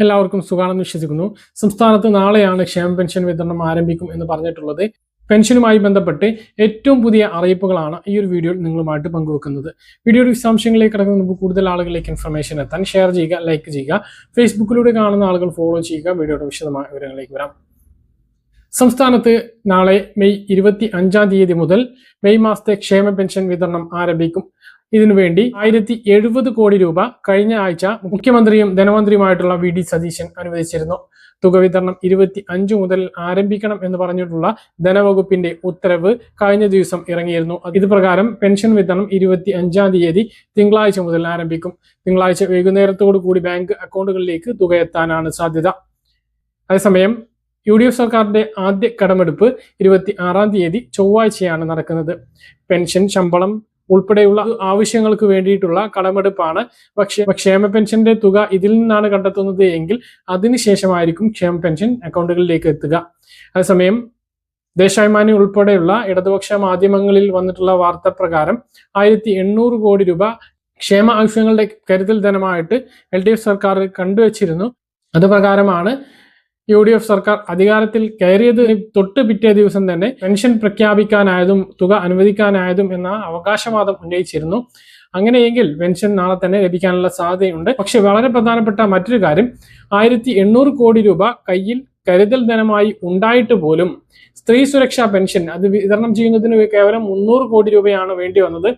എല്ലാവർക്കും സുഖാണെന്ന് വിശ്വസിക്കുന്നു. സംസ്ഥാനത്ത് നാളെയാണ് ക്ഷേമ പെൻഷൻ വിതരണം ആരംഭിക്കും എന്ന് പറഞ്ഞിട്ടുള്ളത്. പെൻഷനുമായി ബന്ധപ്പെട്ട് ഏറ്റവും പുതിയ അറിയിപ്പുകളാണ് ഈ ഒരു വീഡിയോയിൽ നിങ്ങളുമായിട്ട് പങ്കുവെക്കുന്നത്. വീഡിയോയുടെ വിശദാംശങ്ങളിലേക്ക് കടക്കുന്ന മുമ്പ് കൂടുതൽ ആളുകളിലേക്ക് ഇൻഫർമേഷൻ എത്താൻ ഷെയർ ചെയ്യുക, ലൈക്ക് ചെയ്യുക, ഫേസ്ബുക്കിലൂടെ കാണുന്ന ആളുകൾ ഫോളോ ചെയ്യുക. വീഡിയോയുടെ വിശദമായ വിവരങ്ങളിലേക്ക് വരാം. സംസ്ഥാനത്ത് നാളെ മെയ് 25 മുതൽ മെയ് മാസത്തെ ക്ഷേമ പെൻഷൻ വിതരണം ആരംഭിക്കും. ഇതിനുവേണ്ടി 1070 കോടി രൂപ കഴിഞ്ഞ ആഴ്ച മുഖ്യമന്ത്രിയും ധനമന്ത്രിയുമായിട്ടുള്ള വി.ഡി. സതീശൻ അനുവദിച്ചിരുന്നു. തുക വിതരണം 25 മുതൽ ആരംഭിക്കണം എന്ന് പറഞ്ഞിട്ടുള്ള ധനവകുപ്പിന്റെ ഉത്തരവ് കഴിഞ്ഞ ദിവസം ഇറങ്ങിയിരുന്നു. ഇത് പ്രകാരം പെൻഷൻ വിതരണം 25 തിങ്കളാഴ്ച മുതൽ ആരംഭിക്കും. തിങ്കളാഴ്ച വൈകുന്നേരത്തോടു കൂടി ബാങ്ക് അക്കൗണ്ടുകളിലേക്ക് തുക എത്താനാണ് സാധ്യത. അതേസമയം UDF സർക്കാരിന്റെ ആദ്യ കടമെടുപ്പ് 26 ചൊവ്വാഴ്ചയാണ് നടക്കുന്നത്. പെൻഷൻ, ശമ്പളം ഉൾപ്പെടെയുള്ള ആവശ്യങ്ങൾക്ക് വേണ്ടിയിട്ടുള്ള കടമെടുപ്പാണ്. പക്ഷേ ക്ഷേമ പെൻഷന്റെ തുക ഇതിൽ നിന്നാണ് കണ്ടെത്തുന്നത് എങ്കിൽ അതിനുശേഷമായിരിക്കും ക്ഷേമ പെൻഷൻ അക്കൗണ്ടുകളിലേക്ക് എത്തുക. അതേസമയം ദേശാഭിമാനി ഉൾപ്പെടെയുള്ള ഇടതുപക്ഷ മാധ്യമങ്ങളിൽ വന്നിട്ടുള്ള വാർത്ത പ്രകാരം 1800 കോടി രൂപ ക്ഷേമ ആവശ്യങ്ങളുടെ കരുതൽ ധനമായിട്ട് LDF സർക്കാർ കണ്ടുവച്ചിരുന്നു. അത് പ്രകാരമാണ് UDF സർക്കാർ അധികാരത്തിൽ കയറിയത് തൊട്ട് പിറ്റേ ദിവസം തന്നെ പെൻഷൻ പ്രഖ്യാപിക്കാനായതും തുക അനുവദിക്കാനായതും എന്ന അവകാശവാദം ഉന്നയിച്ചിരുന്നു. അങ്ങനെയെങ്കിൽ പെൻഷൻ നാളെ തന്നെ ലഭിക്കാനുള്ള സാധ്യതയുണ്ട്. പക്ഷെ വളരെ പ്രധാനപ്പെട്ട മറ്റൊരു കാര്യം, 1800 കോടി രൂപ കയ്യിൽ കരുതൽ ധനമായി ഉണ്ടായിട്ട് പോലും സ്ത്രീ സുരക്ഷാ പെൻഷൻ അത് വിതരണം ചെയ്യുന്നതിന് കേവലം 300 കോടി രൂപയാണ് വേണ്ടി വന്നത്.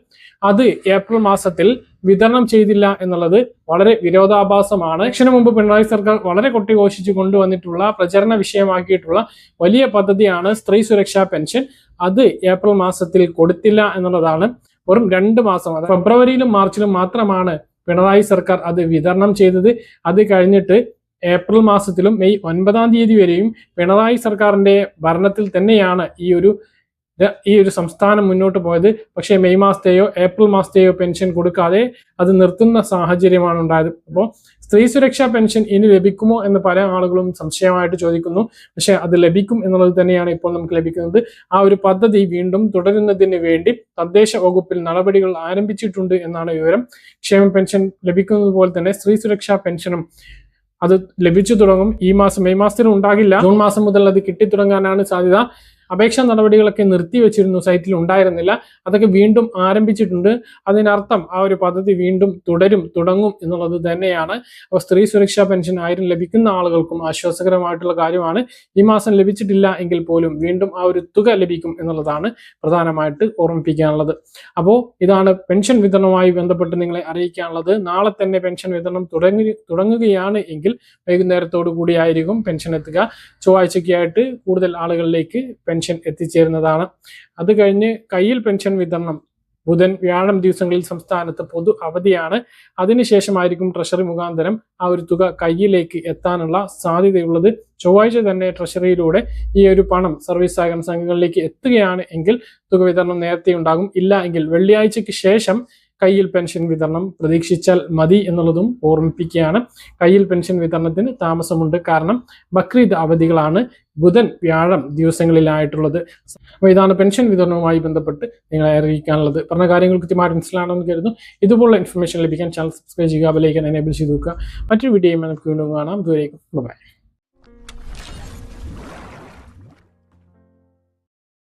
അത് ഏപ്രിൽ മാസത്തിൽ വിതരണം ചെയ്തില്ല എന്നുള്ളത് വളരെ വിരോധാഭാസമാണ്. ഇലക്ഷന് മുമ്പ് പിണറായി സർക്കാർ വളരെ കൊട്ടിഘോഷിച്ചു കൊണ്ടുവന്നിട്ടുള്ള പ്രചരണ വിഷയമാക്കിയിട്ടുള്ള വലിയ പദ്ധതിയാണ് സ്ത്രീ സുരക്ഷാ പെൻഷൻ. അത് ഏപ്രിൽ മാസത്തിൽ കൊടുത്തില്ല എന്നുള്ളതാണ്. വെറും 2 മാസം, അത് ഫെബ്രുവരിയിലും മാർച്ചിലും മാത്രമാണ് പിണറായി സർക്കാർ അത് വിതരണം ചെയ്തത്. അത് കഴിഞ്ഞിട്ട് ഏപ്രിൽ മാസത്തിലും മെയ് 9 വരെയും പിണറായി സർക്കാരിന്റെ ഭരണത്തിൽ തന്നെയാണ് ഈ ഒരു സംസ്ഥാനം മുന്നോട്ട് പോയത്. പക്ഷേ മെയ് മാസത്തെയോ ഏപ്രിൽ മാസത്തെയോ പെൻഷൻ കൊടുക്കാതെ അത് നിർത്തുന്ന സാഹചര്യമാണ് ഉണ്ടായത്. അപ്പോൾ സ്ത്രീ സുരക്ഷാ പെൻഷൻ ഇനി ലഭിക്കുമോ എന്ന് പല ആളുകളും സംശയമായിട്ട് ചോദിക്കുന്നു. പക്ഷെ അത് ലഭിക്കും എന്നുള്ളത് തന്നെയാണ് ഇപ്പോൾ നമുക്ക് ലഭിക്കുന്നത്. ആ ഒരു പദ്ധതി വീണ്ടും തുടരുന്നതിന് വേണ്ടി തദ്ദേശ വകുപ്പിൽ നടപടികൾ ആരംഭിച്ചിട്ടുണ്ട് എന്നാണ് വിവരം. ക്ഷേമ പെൻഷൻ ലഭിക്കുന്നത് പോലെ തന്നെ സ്ത്രീ സുരക്ഷാ പെൻഷനും അത് ലഭിച്ചു തുടങ്ങും. ഈ മാസം മെയ് മാസത്തിൽ ഉണ്ടാകില്ല, ജൂൺ മാസം മുതൽ അത് കിട്ടിത്തുടങ്ങാനാണ് സാധ്യത. അപേക്ഷാ നടപടികളൊക്കെ നിർത്തിവെച്ചിരുന്നു, സൈറ്റിൽ ഉണ്ടായിരുന്നില്ല. അതൊക്കെ വീണ്ടും ആരംഭിച്ചിട്ടുണ്ട്. അതിനർത്ഥം ആ ഒരു പദ്ധതി വീണ്ടും തുടങ്ങും എന്നുള്ളത് തന്നെയാണ്. അപ്പോൾ സ്ത്രീ സുരക്ഷാ പെൻഷൻ 1000 ലഭിക്കുന്ന ആളുകൾക്കും ആശ്വാസകരമായിട്ടുള്ള കാര്യമാണ്. ഈ മാസം ലഭിച്ചിട്ടില്ല എങ്കിൽ പോലും വീണ്ടും ആ ഒരു തുക ലഭിക്കും എന്നുള്ളതാണ് പ്രധാനമായിട്ട് ഓർമ്മിപ്പിക്കാനുള്ളത്. അപ്പോൾ ഇതാണ് പെൻഷൻ വിതരണവുമായി ബന്ധപ്പെട്ട് നിങ്ങളെ അറിയിക്കാനുള്ളത്. നാളെ തന്നെ പെൻഷൻ വിതരണം തുടങ്ങുകയാണ് എങ്കിൽ വൈകുന്നേരത്തോടു കൂടിയായിരിക്കും പെൻഷൻ എത്തുക. ചൊവ്വാഴ്ചയ്ക്കായിട്ട് കൂടുതൽ ആളുകളിലേക്ക് പെൻഷൻ എത്തിച്ചേരുന്നതാണ്. അത് കഴിഞ്ഞ് കയ്യിൽ പെൻഷൻ വിതരണം ബുധൻ, വ്യാഴം ദിവസങ്ങളിൽ സംസ്ഥാനത്ത് പൊതു അവധിയാണ്. അതിനുശേഷമായിരിക്കും ട്രഷറി മുഖാന്തരം ആ ഒരു തുക കയ്യിലേക്ക് എത്താനുള്ള സാധ്യതയുള്ളത്. ചൊവ്വാഴ്ച തന്നെ ട്രഷറിയിലൂടെ ഈ ഒരു പണം സർവീസ് സഹകരണ സംഘങ്ങളിലേക്ക് എത്തുകയാണ് എങ്കിൽ തുക വിതരണം നേരത്തെ ഉണ്ടാകും. ഇല്ല എങ്കിൽ വെള്ളിയാഴ്ചയ്ക്ക് ശേഷം കയ്യിൽ പെൻഷൻ വിതരണം പ്രതീക്ഷിച്ചാൽ മതി എന്നുള്ളതും ഓർമ്മിപ്പിക്കുകയാണ്. കയ്യിൽ പെൻഷൻ വിതരണത്തിന് താമസമുണ്ട്. കാരണം ബക്രീദ് അവധികളാണ് ബുധൻ, വ്യാഴം ദിവസങ്ങളിലായിട്ടുള്ളത്. അപ്പോൾ ഇതാണ് പെൻഷൻ വിതരണവുമായി ബന്ധപ്പെട്ട് നിങ്ങളെ അറിയിക്കാനുള്ളത്. പറഞ്ഞ കാര്യങ്ങൾ കൃത്യമായിട്ട് മനസ്സിലാണെന്ന് കരുതുന്നു. ഇതുപോലുള്ള ഇൻഫർമേഷൻ ലഭിക്കാൻ ചാനൽ സബ്സ്ക്രൈബ് ചെയ്യുക, ബെൽ ഐക്കൺ എനേബിൾ ചെയ്ത് വെക്കുക. മറ്റൊരു വീഡിയോയുമായി നമുക്ക് വീണ്ടും കാണാം. ദൂരേക്കും ബൈ.